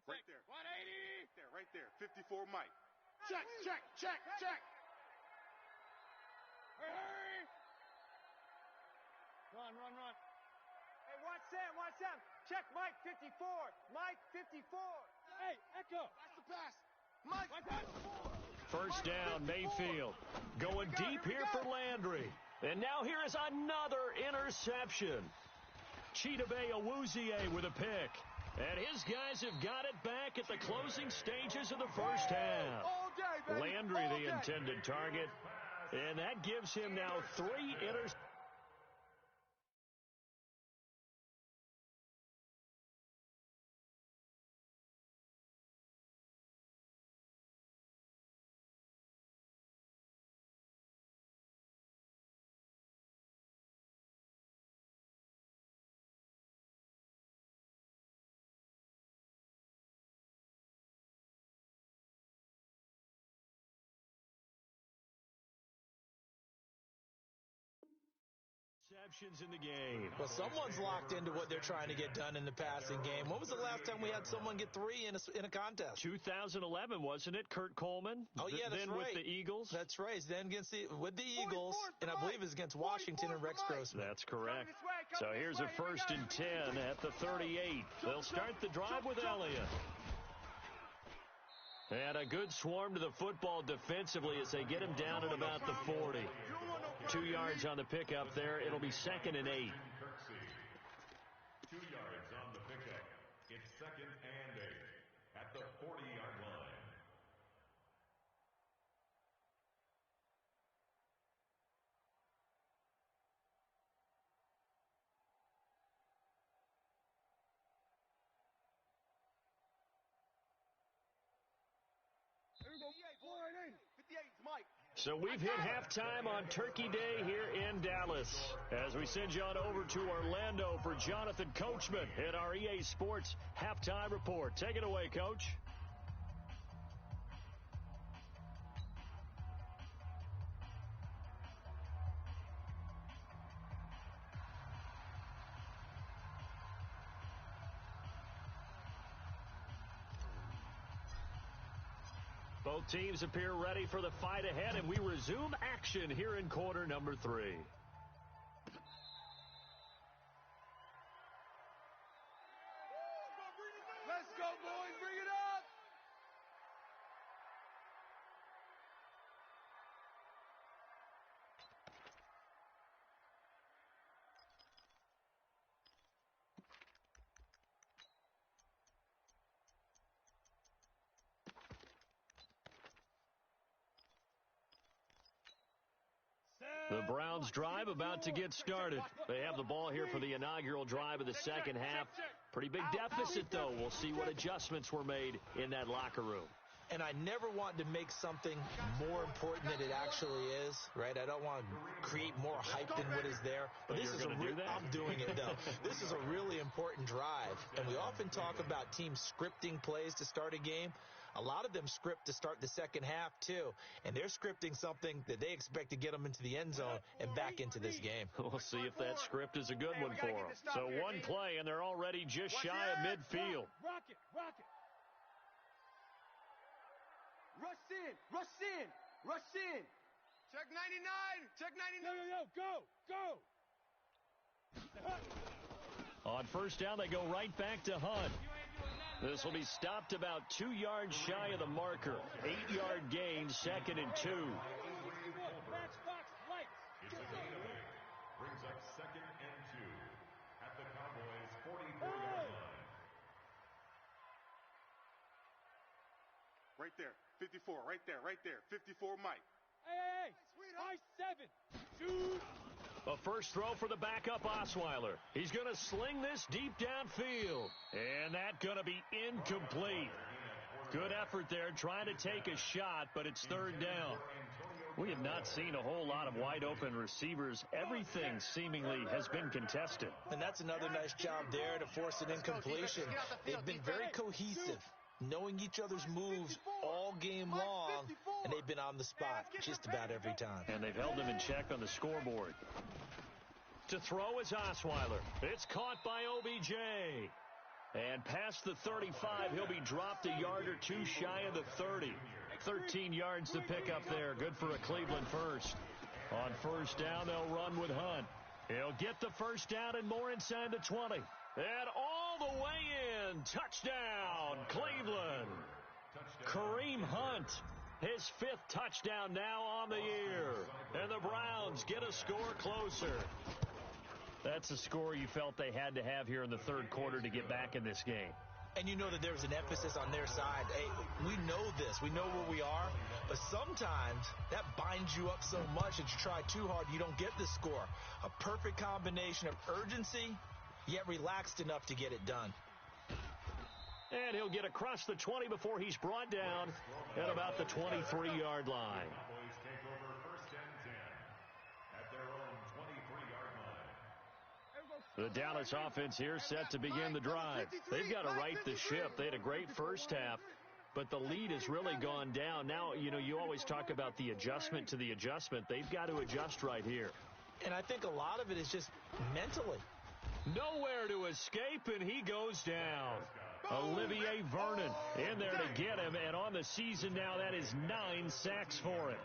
Speaker 1: Right there. 180. Right there. 54 Mike. Check. Hurry.
Speaker 6: Run. Hey, watch Sam. Check Mike 54. Hey, Echo.
Speaker 1: That's the pass. Mike.
Speaker 2: First down, Mayfield. Going deep here for Landry. And now here is another interception. Chidobe Awuzie with a pick. And his guys have got it back at the closing stages of the first half. Landry, the intended target. And that gives him now 3 interceptions. In the game.
Speaker 3: Well, someone's locked into what they're trying to get done in the passing game. When was the last time we had someone get 3 in a contest?
Speaker 2: 2011, wasn't it? Kurt Coleman.
Speaker 3: Oh, yeah, that's
Speaker 2: then
Speaker 3: right.
Speaker 2: With the Eagles.
Speaker 3: That's right. Then with the Eagles, and I believe it's against Washington and Rex Grossman.
Speaker 2: That's correct. So here's a 1st and 10 at the 38. They'll start the drive with Elliott. And a good swarm to the football defensively as they get him down at about the 40. 2 yards on the pickup there. It'll be 2nd and 8.
Speaker 5: 2 yards on the pickup. It's 2nd and 8 at
Speaker 2: So we've hit halftime on Turkey Day here in Dallas. As we send you on over to Orlando for Jonathan Coachman at our EA Sports Halftime Report. Take it away, Coach. Both teams appear ready for the fight ahead, and we resume action here in quarter number 3.
Speaker 1: Let's go, boys. Bring it up.
Speaker 2: The Browns drive about to get started. They have the ball here for the inaugural drive of the second half. Pretty big deficit, though. We'll see what adjustments were made in that locker room.
Speaker 3: And I never want to make something more important than it actually is, right? I don't want to create more hype than what is there. But this is I'm doing it, though. This is a really important drive. And we often talk about teams scripting plays to start a game. A lot of them script to start the second half, too. And they're scripting something that they expect to get them into the end zone and back into this game.
Speaker 2: We'll see if that script is a good one for them. So one play, and they're already just shy of midfield.
Speaker 6: Rock it. Rush in.
Speaker 1: Check 99. Check 99.
Speaker 6: Go.
Speaker 2: On first down, they go right back to Hunt. This will be stopped about 2 yards shy of the marker. 8-yard gain, 2nd and 2.
Speaker 5: Brings up 2nd and 2 at the Cowboys' 44-yard line.
Speaker 1: Right there. 54. Right there. 54, Mike.
Speaker 6: Hey. I-7. Shoot.
Speaker 2: A first throw for the backup Osweiler. He's going to sling this deep downfield. And that's going to be incomplete. Good effort there trying to take a shot, but it's 3rd down. We have not seen a whole lot of wide open receivers. Everything seemingly has been contested.
Speaker 3: And that's another nice job there to force an incompletion. They've been very cohesive, knowing each other's moves all game long, and they've been on the spot just about every time.
Speaker 2: And they've held them in check on the scoreboard. To throw is Osweiler. It's caught by OBJ. And past the 35, he'll be dropped a yard or two shy of the 30. 13 yards to pick up there. Good for a Cleveland first. On first down, they'll run with Hunt. He'll get the first down and more inside the 20. And all the way in. Touchdown, Cleveland. Kareem Hunt, his 5th touchdown now on the year. And the Browns get a score closer. That's a score you felt they had to have here in the 3rd quarter to get back in this game.
Speaker 3: And you know that there's an emphasis on their side. Hey, we know this. We know where we are. But sometimes that binds you up so much that you try too hard, you don't get the score. A perfect combination of urgency, yet relaxed enough to get it done.
Speaker 2: And he'll get across the 20 before he's brought down at about the 23-yard line.
Speaker 5: Cowboys take over 1st and 10 at their own 23-yard line.
Speaker 2: The Dallas offense here set to begin the drive. They've got to right the ship. They had a great first half, but the lead has really gone down. Now, you always talk about the adjustment to the adjustment. They've got to adjust right here.
Speaker 3: And I think a lot of it is just mentally.
Speaker 2: Nowhere to escape, and he goes down. Olivier Vernon in there to get him, and on the season now, that is 9 sacks for him.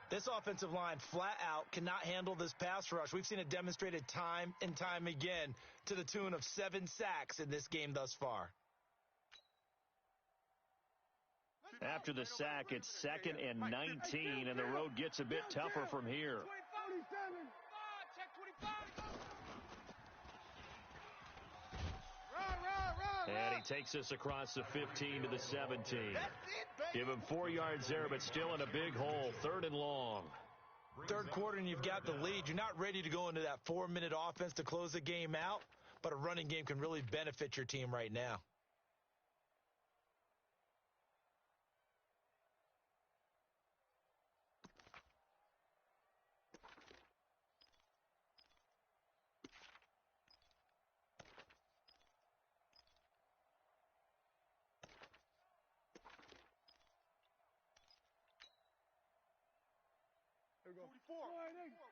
Speaker 3: This offensive line flat out cannot handle this pass rush. We've seen it demonstrated time and time again to the tune of 7 sacks in this game thus far.
Speaker 2: After the sack, it's 2nd and 19, and the road gets a bit tougher from here. And he takes us across the 15 to the 17. Give him 4 yards there, but still in a big hole. 3rd and long.
Speaker 3: 3rd quarter, and you've got the lead. You're not ready to go into that 4-minute offense to close the game out, but a running game can really benefit your team right now.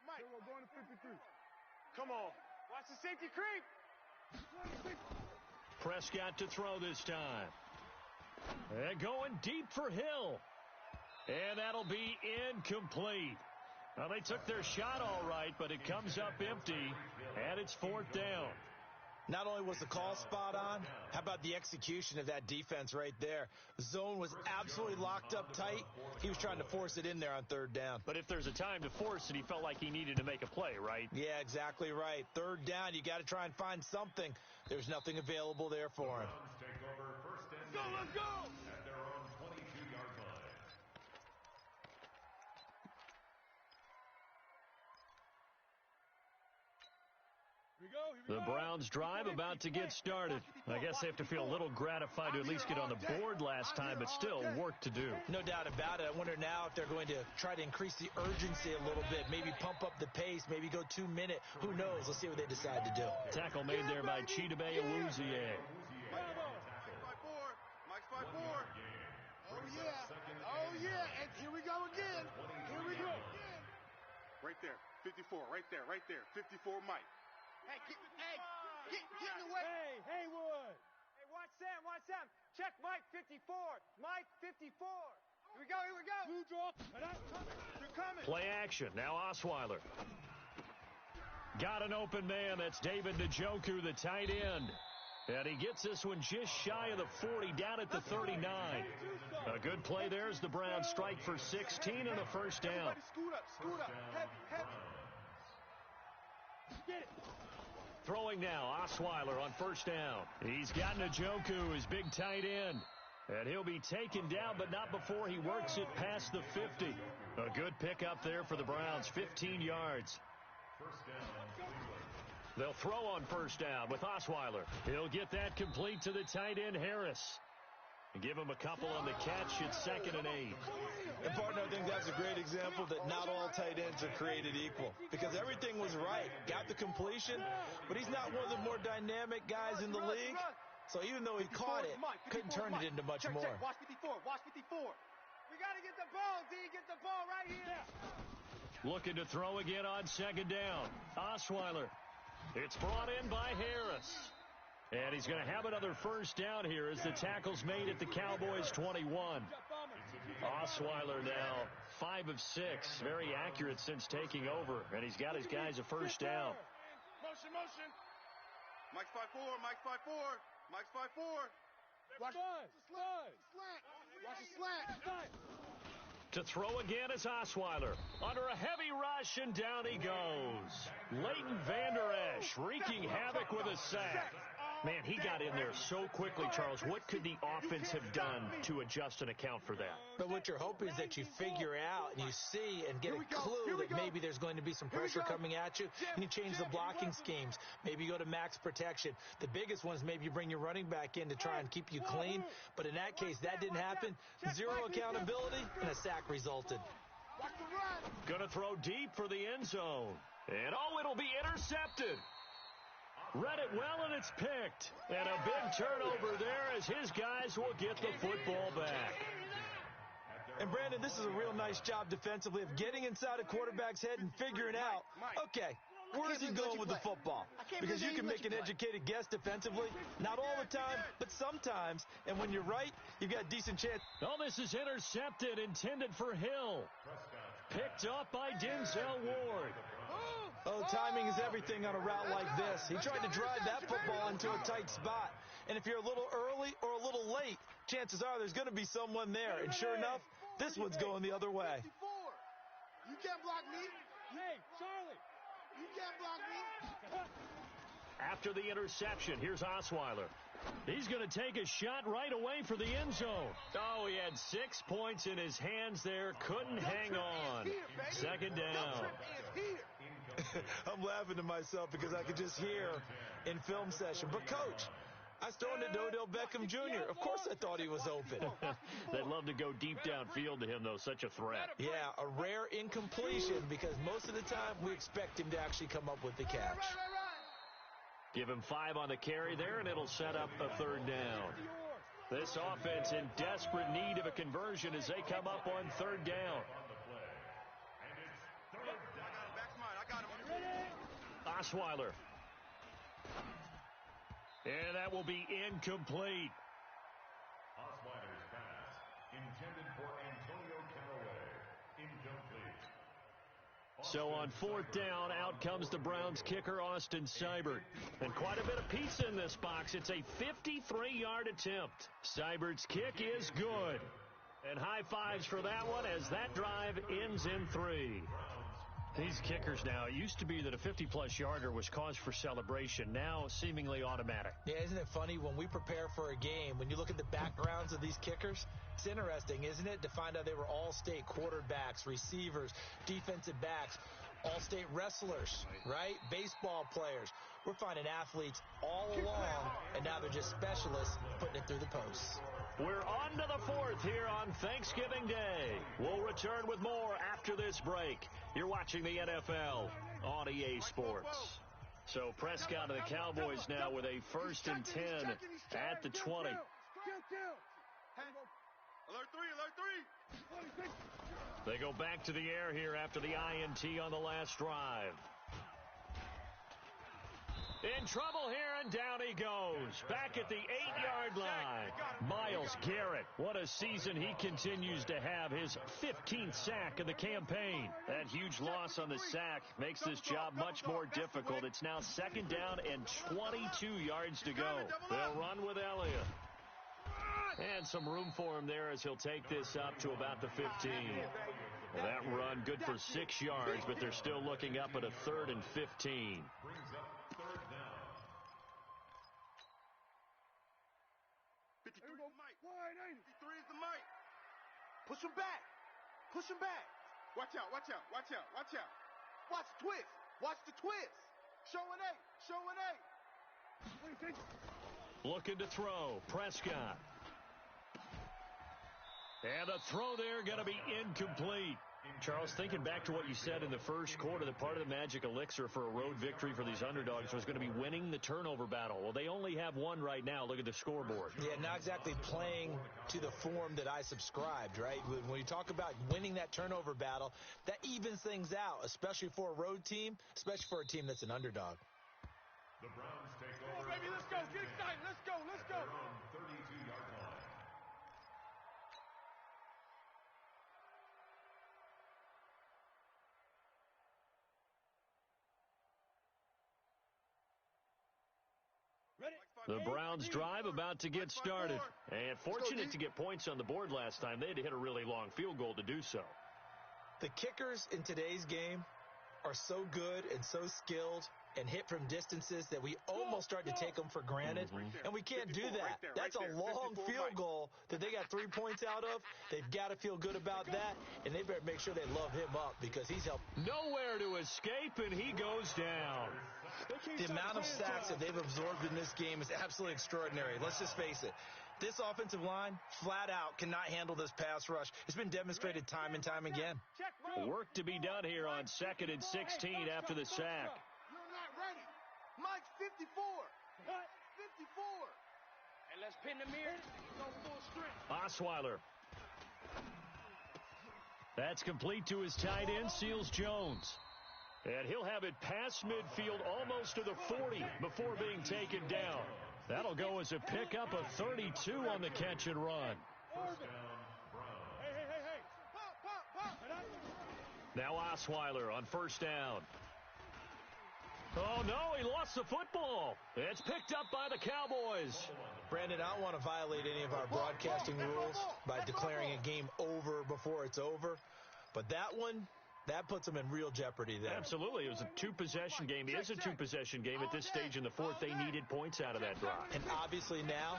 Speaker 6: Mike, we're going to 53. Come on. Watch the safety creep.
Speaker 2: Prescott to throw this time. And going deep for Hill. And that'll be incomplete. Well, they took their shot all right, but it comes up empty, and it's 4th down.
Speaker 3: Not only was the call spot on, how about the execution of that defense right there? The zone was absolutely locked up tight. He was trying to force it in there on 3rd down.
Speaker 2: But if there's a time to force it, he felt like he needed to make a play, right?
Speaker 3: Yeah, exactly right. 3rd down, you got to try and find something. There's nothing available there for him.
Speaker 5: Take over 1st and 10.
Speaker 6: Let's go!
Speaker 5: At their own 22-yard line.
Speaker 2: The Browns drive about to get started. I guess they have to feel a little gratified to at least get on the board last time, but still work to do.
Speaker 3: No doubt about it. I wonder now if they're going to try to increase the urgency a little bit, maybe pump up the pace, maybe go 2 minute. Who knows? Let's see what they decide to do.
Speaker 2: Tackle made there by Chidobe Awuzie.
Speaker 1: Mike's 5-4.
Speaker 6: Oh, yeah. Oh, yeah. And here we go again. Here we go again.
Speaker 1: Right there. 54. Right there. 54, Mike.
Speaker 6: Hey, get in the way. Hey, Haywood. Hey, watch Sam. Check Mike 54. Mike 54. Here we go. Blue draw. They're coming.
Speaker 2: Play action. Now Osweiler. Got an open man. That's David Njoku, the tight end. And he gets this one just shy of the 40, down at the 39. A good play there as the Browns strike for 16 and a 1st down.
Speaker 6: Scoot up. Heavy. Get it.
Speaker 2: Throwing now, Osweiler on 1st down. He's got Njoku, his big tight end. And he'll be taken down, but not before he works it past the 50. A good pickup there for the Browns, 15 yards.
Speaker 5: 1st down.
Speaker 2: They'll throw on 1st down with Osweiler. He'll get that complete to the tight end, Harris. Give him a couple on the catch. It's 2nd and 8.
Speaker 3: And, partner, I think that's a great example that not all tight ends are created equal, because everything was right. Got the completion, but he's not one of the more dynamic guys in the league. So even though he caught it, couldn't turn it into much more.
Speaker 6: Watch 54. We got to get the ball, D. Get the ball right here.
Speaker 2: Looking to throw again on 2nd down. Osweiler. It's brought in by Harris. And he's going to have another 1st down here as the tackle's made at the Cowboys' 21. Osweiler now 5 of 6. Very accurate since taking over. And he's got his guys a 1st down.
Speaker 6: Motion.
Speaker 1: Mike's 5-4. Mike's 5-4.
Speaker 6: Watch the slant.
Speaker 2: To throw again is Osweiler. Under a heavy rush, and down he goes. Leighton Vander Esch wreaking havoc with a sack. Man, he got in there so quickly, Charles. What could the offense have done to adjust and account for that?
Speaker 3: But what you're hoping is that you figure out and you see and get a clue that maybe there's going to be some pressure coming at you, and you change the blocking schemes. Maybe you go to max protection. The biggest one is maybe you bring your running back in to try and keep you clean. But in that case, that didn't happen. Zero accountability, and a sack resulted.
Speaker 2: Gonna throw deep for the end zone. And it'll be intercepted. Read it well, and it's picked. And a big turnover there as his guys will get the football back.
Speaker 3: And, Brandon, this is a real nice job defensively of getting inside a quarterback's head and figuring out, okay, where is he going with the football? Because you can make an educated guess defensively. Not all the time, but sometimes. And when you're right, you've got a decent chance.
Speaker 2: Oh, this is intercepted, intended for Hill. Picked up by Denzel Ward.
Speaker 3: Oh, timing is everything on a route like this. He tried to drive that football into a tight spot. And if you're a little early or a little late, chances are there's going to be someone there. And sure enough, this one's going the other way.
Speaker 6: You can't block me. Hey, Charlie. You can't block me.
Speaker 2: After the interception, here's Osweiler. He's going to take a shot right away for the end zone. Oh, he had 6 points in his hands there. Couldn't hang on. 2nd down.
Speaker 3: I'm laughing to myself because I could just hear in film session. But, Coach, I was throwing it to Odell Beckham Jr. Of course I thought he was open.
Speaker 2: They'd love to go deep downfield to him, though. Such a threat.
Speaker 3: Yeah, a rare incompletion because most of the time we expect him to actually come up with the catch.
Speaker 2: Give him 5 on the carry there, and it'll set up a 3rd down. This offense in desperate need of a conversion as they come up on 3rd down. Osweiler. And that will be incomplete.
Speaker 5: Osweiler's pass, intended for Antonio Callaway, incomplete.
Speaker 2: So on fourth down, out comes the Browns kicker, Austin Seibert. And quite a bit of pizza in this box. It's a 53-yard attempt. Seibert's kick is good. And high fives for that one as that drive ends in 3. These kickers now, it used to be that a 50-plus yarder was cause for celebration. Now seemingly automatic.
Speaker 3: Yeah, isn't it funny when we prepare for a game, when you look at the backgrounds of these kickers, it's interesting, isn't it, to find out they were all-state quarterbacks, receivers, defensive backs, all-state wrestlers, right? Baseball players. We're finding athletes all along, and now they're just specialists putting it through the posts.
Speaker 2: We're on to the 4th here on Thanksgiving Day. We'll return with more after this break. You're watching the NFL on EA Sports. So Prescott and the Cowboys now with a 1st and 10 at the 20.
Speaker 1: Alert 3, alert 3.
Speaker 2: They go back to the air here after the INT on the last drive. In trouble here, and down he goes. Back at the 8-yard line. Myles Garrett, what a season he continues to have. His 15th sack of the campaign. That huge loss on the sack makes this job much more difficult. It's now 2nd down and 22 yards to go. They'll run with Elliott. And some room for him there as he'll take this up to about the 15. Well, that run good for 6 yards, but they're still looking up at a 3rd and 15.
Speaker 5: Brings up 3rd down.
Speaker 1: 53 is the mic. 53 is the mic. Push him back. Push him back. Watch out, watch out, watch out, watch out. Watch the twist. Watch the twist. Showing 8. Showing 8.
Speaker 2: Looking to throw. Prescott. And the throw there going to be incomplete. Charles, thinking back to what you said in the first quarter, that part of the magic elixir for a road victory for these underdogs was going to be winning the turnover battle. Well, they only have one right now. Look at the scoreboard.
Speaker 3: Yeah, not exactly playing to the form that I subscribed, right? When you talk about winning that turnover battle, that evens things out, especially for a road team, especially for a team that's an underdog.
Speaker 5: The Browns take over.
Speaker 1: Come on, baby, let's go. Get excited. Let's go. Let's go.
Speaker 5: Their own 32-yard line.
Speaker 2: The Browns drive about to get started. And fortunate to get points on the board last time. They had to hit a really long field goal to do so.
Speaker 3: The kickers in today's game are so good and so skilled and hit from distances that we almost start to take them for granted. And we can't do that. That's a long field goal that they got 3 points out of. They've got to feel good about that, and they better make sure they love him up because he's helped.
Speaker 2: Nowhere to escape, and he goes down.
Speaker 3: The amount of sacks that they've absorbed in this game is absolutely extraordinary. Let's just face it. This offensive line, flat out, cannot handle this pass rush. It's been demonstrated time and time again.
Speaker 2: Work to be done here on 2nd and 16 after the sack.
Speaker 1: You're not ready. Mike's 54. 54. And let's pin the mirror. Go full strength.
Speaker 2: Osweiler. That's complete to his tight end, Seals Jones. And he'll have it past midfield almost to the 40 before being taken down. That'll go as a pickup of 32 on the catch and run.
Speaker 5: First down, Browns.
Speaker 1: Hey. Pop.
Speaker 2: Now Osweiler on 1st down. Oh, no, he lost the football. It's picked up by the Cowboys.
Speaker 3: Brandon, I don't want to violate any of our broadcasting rules by declaring a game over before it's over. But that one, that puts them in real jeopardy there.
Speaker 2: Absolutely. It was a two-possession game. It is a two-possession game at this stage in the 4th. They needed points out of that drive.
Speaker 3: And obviously now,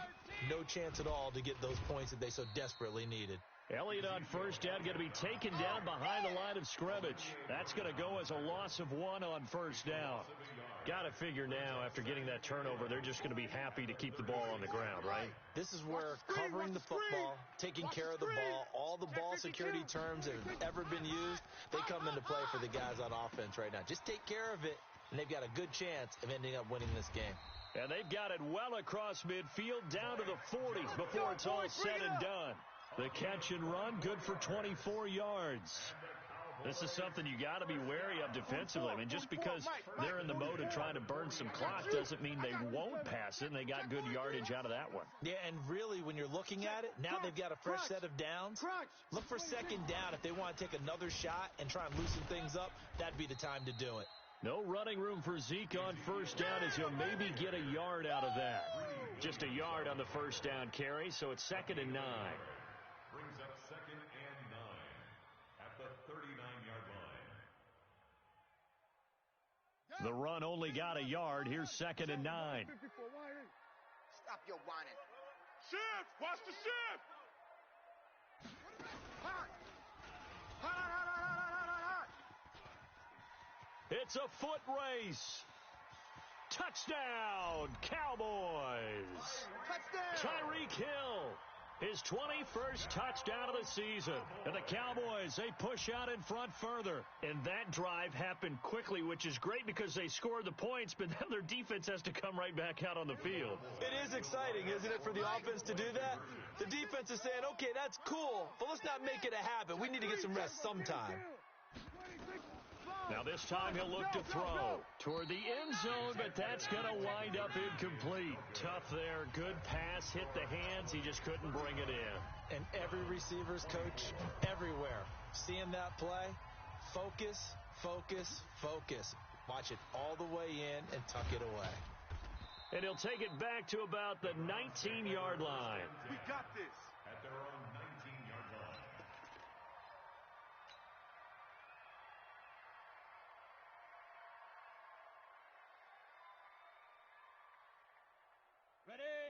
Speaker 3: no chance at all to get those points that they so desperately needed.
Speaker 2: Elliott on 1st down, going to be taken down behind the line of scrimmage. That's going to go as a loss of 1 on 1st down. Got to figure now, after getting that turnover, they're just going to be happy to keep the ball on the ground, right?
Speaker 3: This is where covering the football, taking care of the ball, all the ball security terms that have ever been used, they come into play for the guys on offense right now. Just take care of it, and they've got a good chance of ending up winning this game.
Speaker 2: And they've got it well across midfield, down to the 40 before it's all said and done. The catch and run, good for 24 yards. This is something you got to be wary of defensively. I mean, just because they're in the mode of trying to burn some clock doesn't mean they won't pass it, and they got good yardage out of that one.
Speaker 3: Yeah, and really, when you're looking at it, now they've got a fresh set of downs. Look for second down. If they want to take another shot and try and loosen things up, that'd be the time to do it.
Speaker 2: No running room for Zeke on first down, as he'll maybe get a yard out of that. Just a yard on the first down carry, so it's 2nd and 9.
Speaker 5: Brings up 2nd and 9 at the 39-yard line.
Speaker 2: The run only got a yard. Here's 2nd and 9.
Speaker 4: Stop your whining.
Speaker 1: Shift! Watch the shift!
Speaker 6: Hot! Hot!
Speaker 2: It's a foot race. Touchdown, Cowboys.
Speaker 6: Touchdown!
Speaker 2: Tyreek Hill, his 21st touchdown of the season. And the Cowboys, they push out in front further. And that drive happened quickly, which is great because they scored the points, but then their defense has to come right back out on the field.
Speaker 3: It is exciting, isn't it, for the offense to do that? The defense is saying, okay, that's cool, but let's not make it a habit. We need to get some rest sometime.
Speaker 2: Now this time he'll look to throw toward the end zone, but that's going to wind up incomplete. Tough there. Good pass. Hit the hands. He just couldn't bring it in.
Speaker 3: And every receiver's coach everywhere, seeing that play, focus, focus, focus. Watch it all the way in and tuck it away.
Speaker 2: And he'll take it back to about the 19-yard line.
Speaker 1: We got this.
Speaker 5: At their own 19-yard line.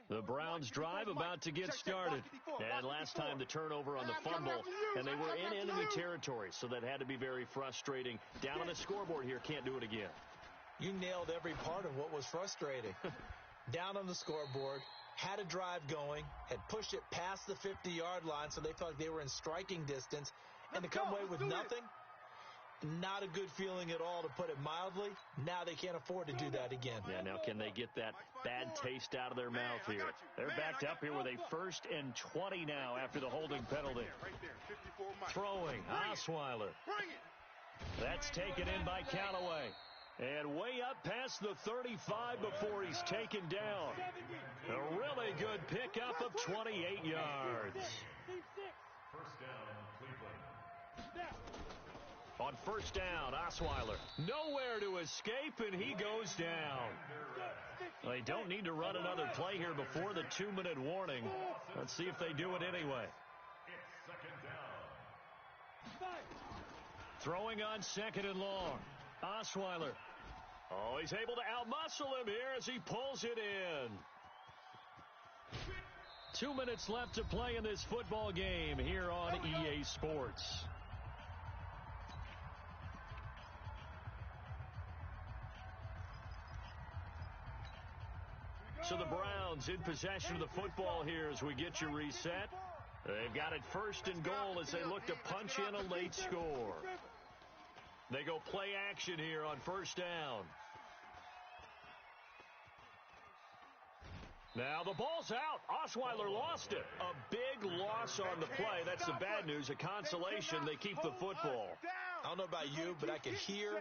Speaker 2: The Browns drive about to get started. And last time the turnover on the fumble, and they were in enemy territory, so that had to be very frustrating. Down on the scoreboard here, can't do it again.
Speaker 3: You nailed every part of what was frustrating. Down on the scoreboard, had a drive going, had pushed it past the 50-yard line, so they thought they were in striking distance, and to come away with nothing, not a good feeling at all, to put it mildly. Now they can't afford to do that again.
Speaker 2: Yeah, now can they get that bad taste out of their mouth here? They're backed up here with a 1st and 20 now after the holding penalty. Throwing, Osweiler. That's taken in by Callaway. And way up past the 35 before he's taken down. A really good pickup of 28 yards.
Speaker 5: First down, Cleveland.
Speaker 2: On first down, Osweiler nowhere to escape, and he goes down. They don't need to run another play here before the 2-minute warning. Let's see if they do it anyway.
Speaker 5: It's 2nd down.
Speaker 2: Throwing on 2nd and long. Osweiler. Oh, he's able to outmuscle him here as he pulls it in. 2 minutes left to play in this football game here on EA Sports. So the Browns in possession of the football here as we get you reset. They've got it 1st and goal as they look to punch in a late score. They go play action here on first down. Now the ball's out. Osweiler lost it. A big loss on the play. That's the bad news. A consolation, they keep the football.
Speaker 3: I don't know about you, but I could hear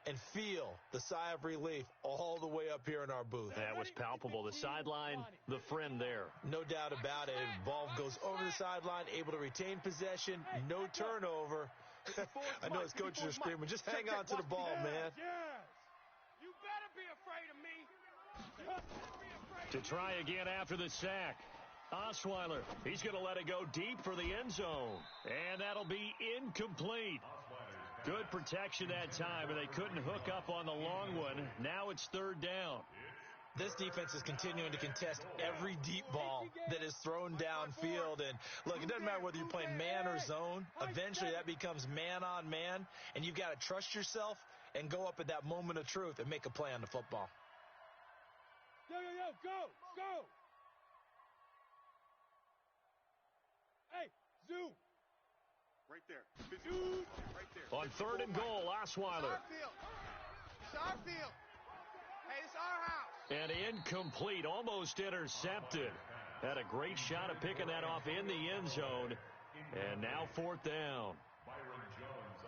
Speaker 3: and feel the sigh of relief all the way up here in our booth.
Speaker 2: That was palpable. The sideline, the friend there.
Speaker 3: No doubt about it. Ball goes over the sideline, able to retain possession, no turnover. I know his coaches are screaming, just hang on to the ball, man.
Speaker 6: You better be afraid of me.
Speaker 2: To try again after the sack. Osweiler, he's going to let it go deep for the end zone. And that'll be incomplete. Good protection that time, and they couldn't hook up on the long one. Now it's 3rd down.
Speaker 3: This defense is continuing to contest every deep ball that is thrown downfield. And, look, it doesn't matter whether you're playing man or zone. Eventually that becomes man on man, and you've got to trust yourself and go up at that moment of truth and make a play on the football.
Speaker 6: Go! Hey, zoom!
Speaker 1: Right there. Zoom! Right there.
Speaker 2: On 3rd and goal, Osweiler.
Speaker 6: It's our field. Hey, it's our house.
Speaker 2: And incomplete, almost intercepted. Had a great shot at picking that off in the end zone. And now 4th down.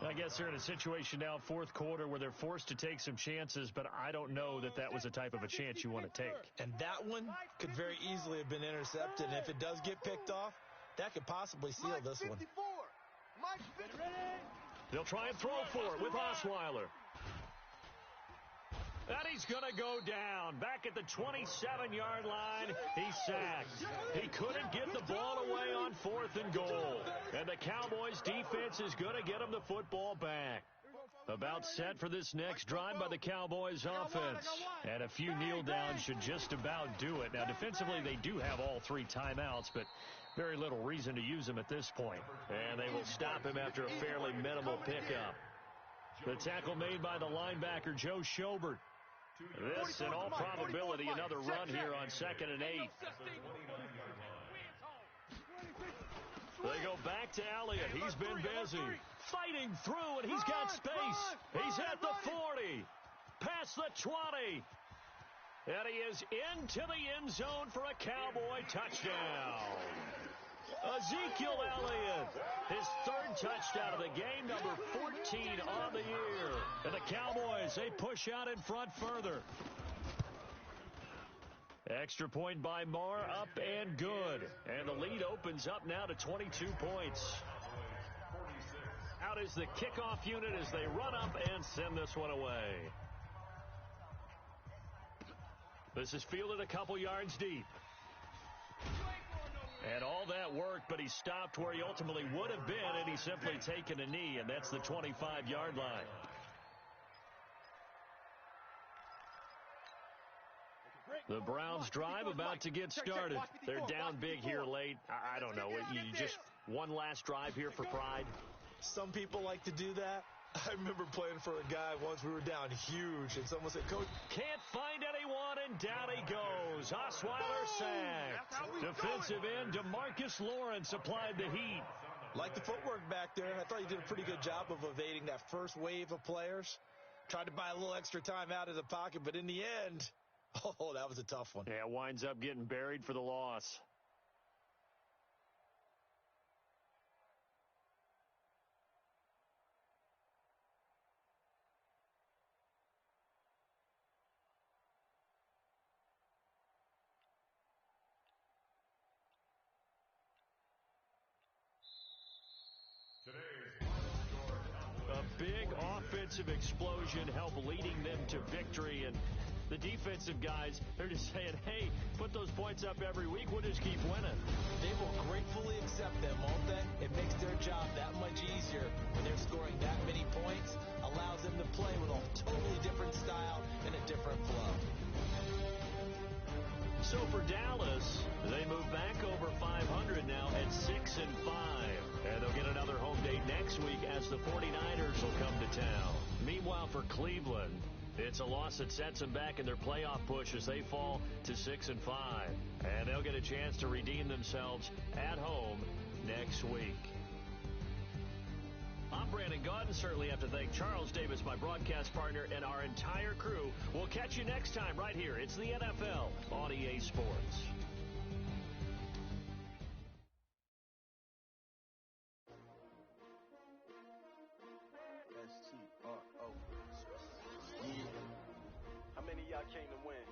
Speaker 2: I guess they're in a situation now, fourth quarter, where they're forced to take some chances, but I don't know that that was the type of a chance you want to take.
Speaker 3: And that one could very easily have been intercepted, and if it does get picked off, that could possibly seal this one.
Speaker 2: They'll try and throw for it with Osweiler. And he's going to go down. Back at the 27-yard line, he's sacked. He couldn't get the ball away on 4th and goal. And the Cowboys' defense is going to get him the football back. About set for this next drive by the Cowboys offense. And a few kneel downs should just about do it. Now, defensively, they do have all 3 timeouts, but very little reason to use them at this point. And they will stop him after a fairly minimal pickup. The tackle made by the linebacker, Joe Schobert. This, in all probability, another run here on 2nd and 8. They go back to Elliott. He's been busy. Fighting through, and he's got space. He's at the 40. Past the 20. And he is into the end zone for a Cowboy touchdown. Ezekiel Elliott, his 3rd touchdown of the game, number 14 on the year. And the Cowboys, they push out in front further. Extra point by Marr, up and good. And the lead opens up now to 22 points. Out is the kickoff unit as they run up and send this one away. This is fielded a couple yards deep. And all that work, but he stopped where he ultimately would have been, and he's simply taken a knee, and that's the 25-yard line. The Browns drive about to get started. They're down big here late. I don't know. You just one last drive here for pride.
Speaker 3: Some people like to do that. I remember playing for a guy once. We were down huge, and someone said, "Coach,
Speaker 2: can't find anyone," and down he goes. Osweiler sacked. Defensive end DeMarcus Lawrence applied the heat.
Speaker 3: Like the footwork back there, I thought he did a pretty good job of evading that first wave of players. Tried to buy a little extra time out of the pocket, but in the end, oh, that was a tough one.
Speaker 2: Yeah, winds up getting buried for the loss. A big offensive explosion helped leading them to victory, and the defensive guys, they're just saying, hey, put those points up every week, we'll just keep winning.
Speaker 3: They will gratefully accept them, won't they? It makes their job that much easier when they're scoring that many points, allows them to play with a totally different style and a different flow.
Speaker 2: So for Dallas, they move back over 500 now at 6-5. And they'll get another home date next week as the 49ers will come to town. Meanwhile, for Cleveland, it's a loss that sets them back in their playoff push as they fall to 6-5. And they'll get a chance to redeem themselves at home next week. I'm Brandon Gaudin. Certainly have to thank Charles Davis, my broadcast partner, and our entire crew. We'll catch you next time right here. It's the NFL on EA Sports.
Speaker 7: How many of y'all came to win?